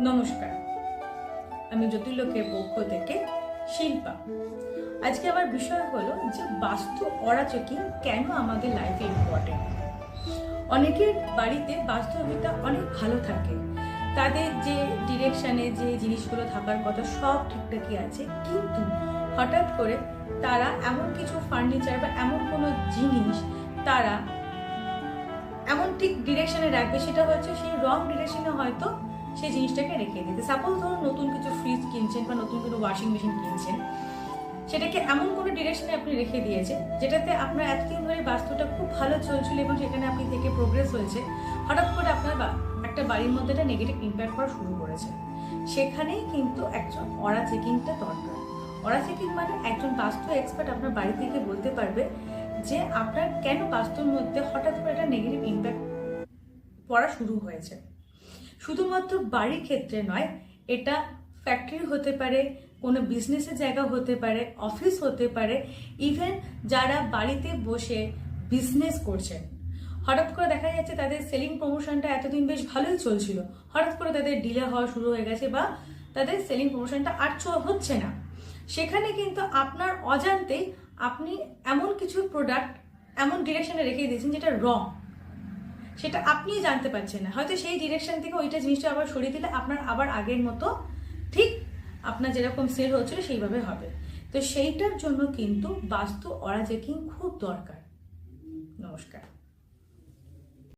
নমস্কার, আমি জ্যোতির্লোকের পক্ষ থেকে শিল্পা। আজকে আমার বিষয় হলো যে বাস্তু অরা চেকিং কেন আমাদের লাইফে ইম্পর্টেন্ট। অনেকের বাড়িতে বাস্তুবিদ্যা অনেক ভালো থাকে, তাদের যে ডিরেকশনে যে জিনিসগুলো থাকার কথা সব ঠিকঠাকই আছে, কিন্তু হঠাৎ করে তারা এমন কিছু ফার্নিচার বা এমন কোনো জিনিস তারা এমন ঠিক ডিরেকশনে রাখবে, সেটা হচ্ছে সেই রং ডিরেকশনে হয়তো সেই জিনিসটাকে রেখে দিতে। সাপোজ ধরুন নতুন কিছু ফ্রিজ কিনছেন বা নতুন কোনো ওয়াশিং মেশিন কিনছেন, সেটাকে এমন কোনো ডিরেকশনে আপনি রেখে দিয়েছেন যেটাতে আপনার এতদিন ধরে বাস্তুটা খুব ভালো চলছিল এবং সেখানে আপনি থেকে প্রোগ্রেস হয়েছে, হঠাৎ করে আপনার একটা বাড়ির মধ্যে একটা নেগেটিভ ইম্প্যাক্ট করা শুরু করেছে। সেখানেই কিন্তু একজন অরা চেকিংটা দরকার। অরা চেকিং মানে একজন বাস্তু এক্সপার্ট আপনার বাড়ি থেকে বলতে পারবে যে আপনার কেন বাস্তুর মধ্যে হঠাৎ করে একটা নেগেটিভ ইম্প্যাক্ট পড়া শুরু হয়েছে। শুধুমাত্র বাড়ির ক্ষেত্রে নয়, এটা ফ্যাক্টরি হতে পারে, কোনো বিজনেসের জায়গা হতে পারে, অফিস হতে পারে, ইভেন যারা বাড়িতে বসে বিজনেস করছেন, হঠাৎ করে দেখা যাচ্ছে তাদের সেলিং প্রমোশনটা এতদিন বেশ ভালোই চলছিল, হঠাৎ করে তাদের ডিলে হওয়া শুরু হয়ে গেছে বা তাদের সেলিং প্রমোশনটা আর হচ্ছে না। সেখানে কিন্তু আপনার অজান্তেই আপনি এমন কিছু প্রোডাক্ট এমন ডিরেকশনে রেখে দিয়েছেন যেটা রং, সেটা আপনিই জানতে পারছেন না। হয়তো সেই ডিরেকশন থেকে ওইটা জিনিসটা আবার সরিয়ে দিলে আপনার আবার আগের মতো ঠিক আপনার যেরকম সেল হচ্ছিল সেইভাবে হবে। তো সেইটার জন্য কিন্তু বাস্তু অরা চেকিং খুব দরকার। নমস্কার।